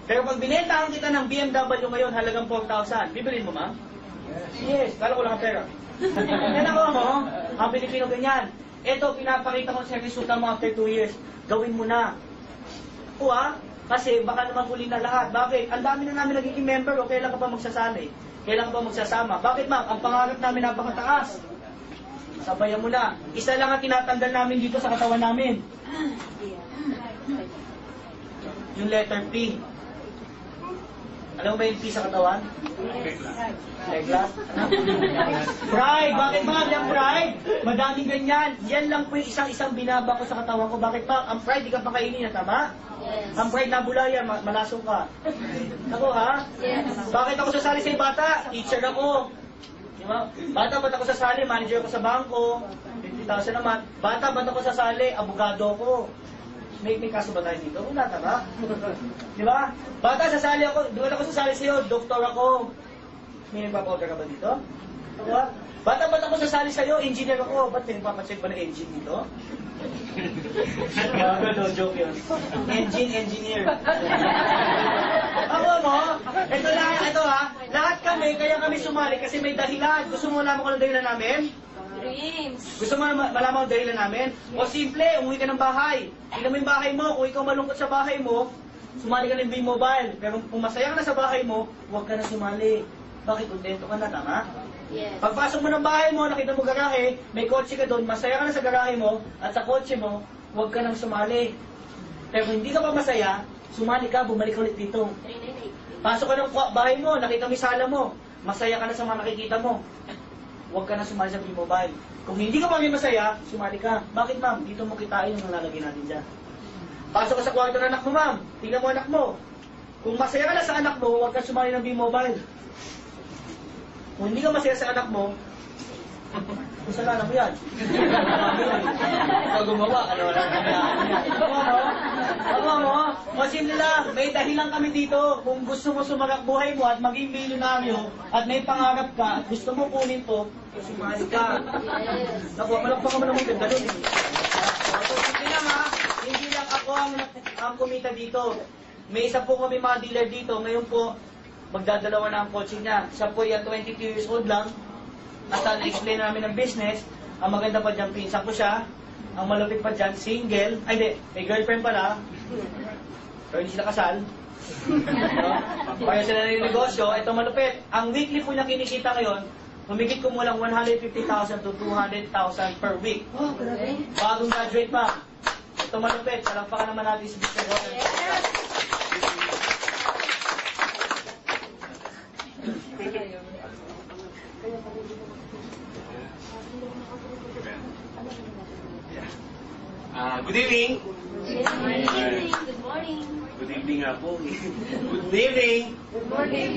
Pero pag binentahan kita ng BMW ngayon, halagang 4,000, bibilin mo, ma'am? Yes. Kala ko lang ang pera. Yan ako, mo. Ang Pilipino ganyan. Ito, pinapakita ko sa resulta mo after 2 years. Gawin mo na. O kasi baka naman huli na lahat. Bakit? Ang dami na namin nagiging member o kailan ka pa magsasali? Kailan ka pa magsasama? Bakit, ma'am? Ang pangarap namin napakataas. Sabayan mo na. Isa lang ang tinatanggal namin dito sa katawan namin. Yung letter P. Alam mo ba yung P sa katawan? Neglas. Pride! Bakit ba? Yung pride? Madaming ganyan. Yan lang po yung isang-isang binaba ko sa katawan ko. Bakit ba? Ang pride, di ka pakainin na, tama? Yes. Ang pride na bulayan, malasong ka. Ako, ha? Yes. Bakit ako sasali sa bata? Teacher ako. Diba? Bata, ba't ako sasali? Manager ko sa bangko. 50,000 naman. Bata, ba't ako sasali? Abogado ko. May kaso ba tayo dito? Wala, tama? Di ba? Bata, sasali ako. Doon ako sasali sa'yo. Doktor ako. May nagpapa-order ka ba dito? Diba? Bata, ba't ako sasali sa'yo? Engineer ako. Ba't may nagpapacheck ba na engine dito? No, joke yun. Engineer. Ako mo, ito lahat kami, kaya kami sumali kasi may dahilan. Gusto mo malaman ko ng dahilan namin? Dreams. Gusto mo malaman ang dahilan namin? O simple, umuwi ka ng bahay. Tingnan mo yung bahay mo. Kung ikaw malungkot sa bahay mo, sumali ka ng B-Mobile. Pero kung masaya ka na sa bahay mo, huwag ka na sumali. Bakit? Kontento ka na, tama? Yes. Pagpasok mo ng bahay mo, nakita mo garahe, may kotse ka doon, masaya ka na sa garahe mo, at sa kotse mo, huwag ka nang sumali. Pero kung hindi ka pa masaya, sumali ka, bumalik ulit dito. Pasok ka ng bahay mo, nakita mo yung sala mo, masaya ka na sa mga nakikita mo. Huwag ka na sumali sa B-Mobile. Kung hindi ka pa rin masaya, sumali ka. Bakit, ma'am? Dito mo kitain yung nalalagay natin dyan. Pasok ka sa kwarto ng anak mo, ma'am. Tingnan mo anak mo. Kung masaya ka na sa anak mo, huwag ka sumali ng B-Mobile. Kung hindi ka masaya sa anak mo, kasalanan mo yan. Ikaw gumawa, Ako mo, masimple lang, may dahilan kami dito. Kung gusto mo sumarap buhay mo at maging milyonaryo at may pangarap ka, gusto mo kunin to, sumali ka. Nakuha, malakpa ka mo naman ganda nun. So, sige lang hindi lang ako ang kumita dito. May isa po kami mga dealer dito. Ngayon po, magdadalawa na ang coaching niya. Siya po yan, 22 years old lang. At na-explain namin ng business. Ang maganda pa dyan, pinsan ko siya. Ang malupit pa dyan, single. Ay, hindi. May girlfriend pala. Pero hindi sila kasal. Kaya sila na yung negosyo. Ito malupit. Ang weekly po niya kinikita ngayon, humigit ko mulang 150,000 to 200,000 per week. Bagong graduate pa. Ito malupit. Salampakan naman natin si Mr. Gordon. Good evening. Good morning. Good morning. Good evening nga po. Good evening. Good morning.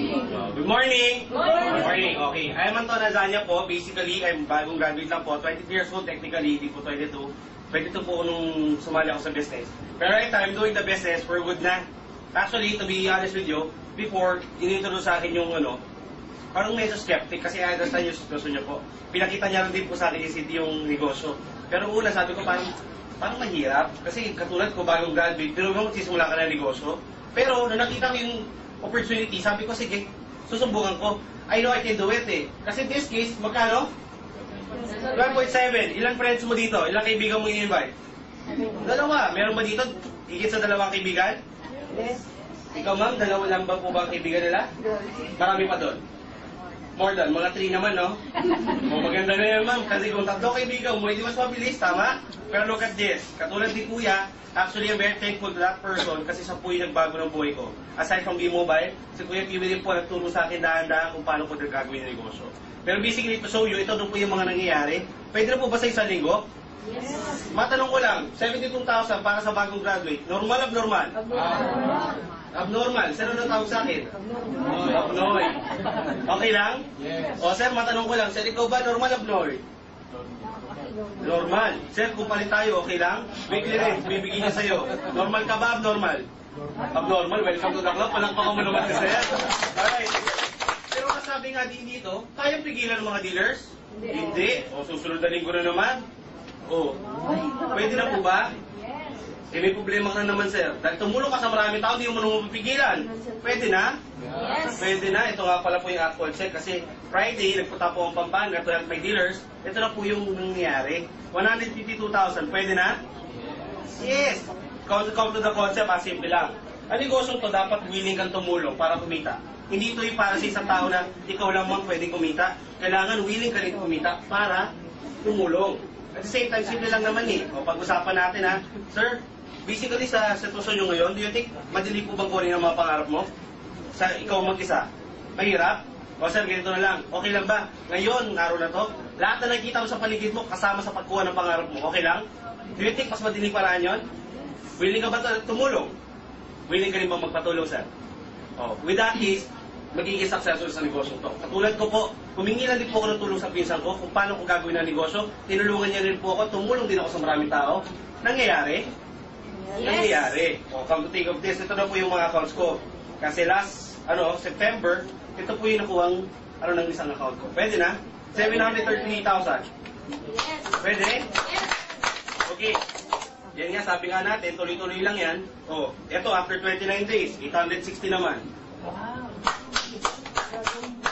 Good morning. Good morning. Okay. I'm Anton Azania po. Basically, I'm bagong graduate lang po. 23 years old technically. Hindi po 22. 22 po nung sumali ako sa business. Pero right now, I'm doing the business for good na. Actually, to be honest with you, before, inintroduce sa akin yung parang medyo skeptic kasi I understand yung sitwasyon niyo po. Pinakita niya rin din po sa akin yung negosyo. Pero una, sabi ko parang mahirap. Kasi katulad ko, bagong graduate, pero magsisimula ka ng negosyo. Pero nung nakita ko yung opportunity, sabi ko, sige, susubukan ko. I know I can do it eh. Kasi in this case, magkano? 1.7. Ilang friends mo dito? Ilang kaibigan mo i-invite? Dalawa. Meron ba dito? Higit sa dalawang kaibigan? Yes. Ikaw ma'am, dalawa lang ba po ba ang kaibigan nila? Marami pa doon. More than, mga 3 naman, no? Maganda na yan, ma'am. Kasi kung 3 kaibigan mo, hindi mas mabilis, tama? Pero look at this. Katulad ni Kuya, actually, I'm very thankful to that person kasi siya po yung nagbago ng buhay ko. Aside from B-Mobile, si Kuya Kiwi din po nagturo sa akin dahan-dahan kung paano ko gagawin yung negosyo. Pero basically, to show you, ito doon po yung mga nangyayari. Pwede na po ba sa isang linggo? Yes. Matanong ko lang, 72,000 para sa bagong graduate. Normal, abnormal? Abnormal. Sino na tawag sa akin? Abnormal. Okay lang? Yes. O sir, matanong ko lang, sir, ikaw ba normal, abnormal? Normal. Sir, kung palit tayo, okay lang? Weekly rin, bibigyan niya sa'yo. Normal ka ba, abnormal? Abnormal, welcome to the club. Palakpakan mo naman kasi yan. Alright. Pero kasabi nga din dito, kayang pigilan ng mga dealers? Hindi. O susunod na linggo na naman? O, pwede na po ba? Eh, may problema ka na naman, sir. Dahil tumulong ka sa maraming tao, hindi mo naman mapipigilan. Pwede na? Yes. Pwede na. Ito nga pala po yung actual check. Kasi Friday, nagpunta po ang Pampanga to help my dealers. Ito na po yung nangyayari. 152,000. Pwede na? Yes. Come to the concept, simple lang. Ang negosyo to, dapat willing kang tumulong para kumita. Hindi ito yung para sa isang tao na ikaw lang mo pwedeng kumita. Kailangan willing ka rin kumita para tumulong. At the same time, simple lang naman eh. O pag-usapan natin ha, sir, basically sa sitwasyon nyo ngayon, do you think madali po bang kunin ang mga pangarap mo? Sa ikaw mag-isa? Mahirap? O sir, ganito na lang. Okay lang ba? Ngayon, araw na to, lahat na nakikita mo sa paligid mo, kasama sa pagkuha ng pangarap mo, okay lang? Do you think mas madaling paraan yun? Willing ka ba tumulong? Willing ka rin bang magpatulong, sir? O, with that is, magiging successful sa negosyo to. Katulad ko po, humingi lang din po ako ng tulong sa pinsan ko kung paano ko gagawin ang negosyo. Tinulungan niya rin po ako, tumulong din ako sa maraming tao. Nangyayari? Nangyayari. O, come to think of this, ito na po yung mga accounts ko. Kasi last, September, ito po yung nakuhang, ng isang account ko. Pwede na? 733,000. Yes. Pwede? Yes. Okay. Yan nga, sabi nga natin, tuloy-tuloy lang yan. O, ito, after 29 days, 860 naman.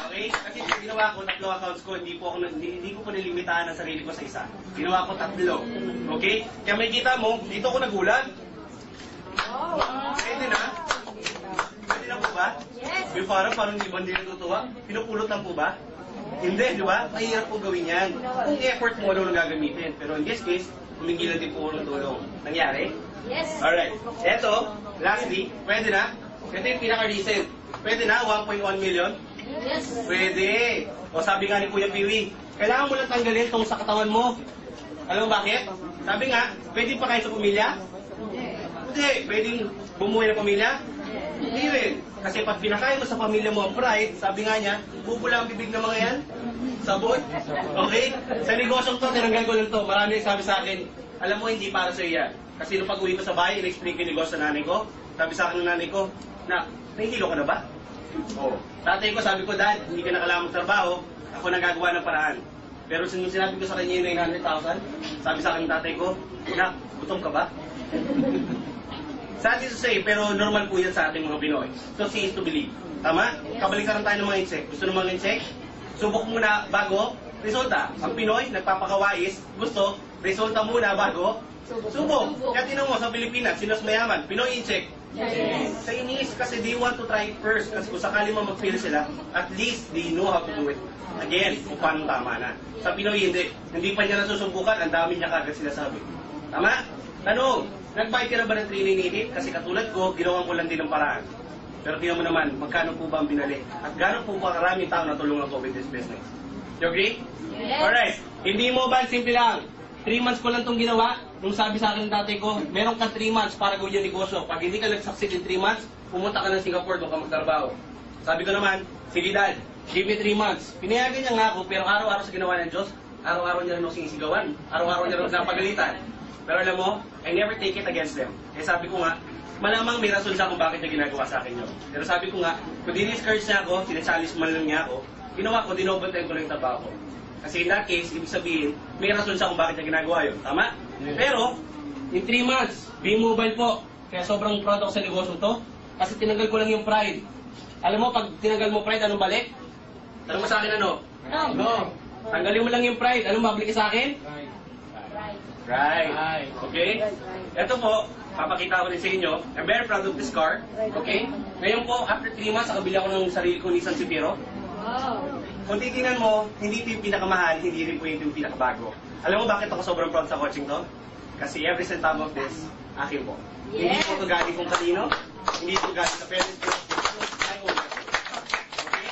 Okay? Kasi ginawa ko, 3 accounts ko, hindi ko po nilimitahan ang sarili ko sa isa. Ginawa ko 3. Okay? Kaya may kita mo, dito ko nagulat. Pwede na? Pwede na po ba? Yes. Yung parang hindi ba hindi natutuwa? Pinupulot lang po ba? Hindi, di ba? Mahirap po gawin yan. Kung effort mo, ano lang gagamitin. Pero in this case, humingi din po ng tulong. Nangyari? Yes. Alright. Eto, lastly, pwede na? Ito yung pinaka-recent. Pwede na? 1.1 million? Yes. Pwede. O sabi nga ni Kuya Piwi, kailangan mo lang tanggalin itong sa katawan mo. Alam mo bakit? Sabi nga, pwede pa kayo sa pamilya? Hindi. Pwedeng bumuhay ng pamilya? Hindi rin. Kasi pag pinakain mo sa pamilya mo ang pride, sabi nga niya, bubula ang bibig ng mga yan. Sabon. Okay? Sa negosyong to, tinanggal ko lang to. Marami sabi sa akin, alam mo, hindi para sa yan. Kasi nung pag-uwi ko sa bahay, in-explain ko yung negosyo sa nanay ko. Sabi sa akin ng nanay ko, nahihilo ka na ba? Oo. Tatay ko, sabi ko, Dad, hindi ka nakalaman trabaho, ako nagagawa ng paraan. Pero sinabi ko sa kanya yung 900,000, sabi sa akin ng tatay ko, gutom ka ba? Sad to say, pero normal po yan sa ating mga Pinoy. So, see is to believe. Tama? Kabaliktaran tayo ng mga insect. Gusto ng mga insect? Subok muna bago resulta. Ang Pinoy, nagpapakawais, gusto, resulta muna bago subok. Kaya tinan mo sa Pilipinas, sino mas mayaman? Pinoy insect. Yes. Sa inis, kasi they want to try it first. Kasi kung sakali mo mag-fail sila, at least they know how to do it. Again, kung paano tama na. Sa Pinoy, hindi. Hindi pa niya nasusubukan, ang dami niya kagad sinasabi. Tama? Tanong, nag-buy ka na ba ng training native? Kasi katulad ko, ginawan ko lang din ng paraan. Pero tingnan mo naman, magkano po ba ang binali? At gano'n po ba karaming tao na tulungan ko with this business? You agree? Yes. Alright. Hindi mo ba, simple lang. 3 months ko lang itong ginawa. Nung sabi sa akin ng tatay ko, meron ka 3 months para gawin yung negosyo. Pag hindi ka nag-succeed in 3 months, pumunta ka ng Singapore, doon ka magtrabaho. Sabi ko naman, sige Dad, give me 3 months. Pinayagan niya nga ako, pero araw-araw sa ginawa ng Diyos, araw-araw niya rin ako sinisigawan. Araw-araw niya rin ako napagalitan. Pero alam mo, I never take it against them. Eh sabi ko nga, malamang may rason siya kung bakit niya ginagawa sa akin yun. Pero sabi ko nga, kung diniscourage niya ako, sinachallenge man lang niya ako, ginawa ko, dinobaltay ko lang yung trabaho ko. Kasi in that case, ibig sabihin, may rason siya kung bakit niya ginagawa yun. Tama? Yeah. Pero, in 3 months, B-Mobile po. Kaya sobrang proud ako sa negosyo to. Kasi tinanggal ko lang yung pride. Alam mo, pag tinanggal mo pride, anong balik? Tanong mo sa akin ano? No. Tanggalin mo lang yung pride. Anong babalik sa akin? Right. Okay? Ito po, papakita ko rin sa inyo. I'm very proud of this car. Okay? Ngayon po, after 3 months, nakabili ako ng sarili ko Nissan Cipiro. Wow. Kung titingnan mo, hindi ito yung pinakamahal, hindi rin po yung pinakabago. Alam mo bakit ako sobrang proud sa coaching to? Kasi every centavo of this, akin po. Hindi po ito galing kung kanino, hindi ito galing sa parents ko. I own it. Okay?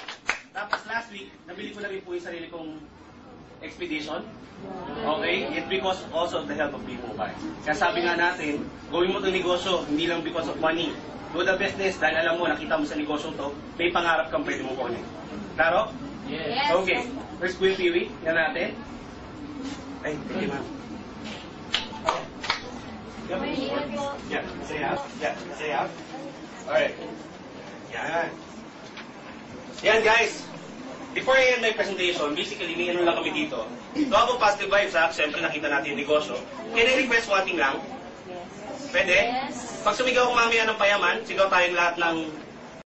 Tapos last week, nabili ko na rin po yung sarili kong expedition. Okay? It's because also of the help of B-Mobile. Kaya sabi nga natin, gawin mo itong negosyo, hindi lang because of money. Do the business dahil alam mo, nakita mo sa negosyo to, may pangarap kang pwede mong kunin. Klaro? Yes. Okay. First Kuya Piwi, yan natin. Ay, thank you ma'am. Yeah, say out. Yeah, say out. Alright. Yan. Yan guys. Before I end my presentation, basically, may ano lang kami dito. To have a positive vibes ha, siyempre nakita natin yung negosyo. Can I request one thing lang? Pwede? Yes. Pag sumigaw ko mamaya ng payaman, sigaw tayong lahat ng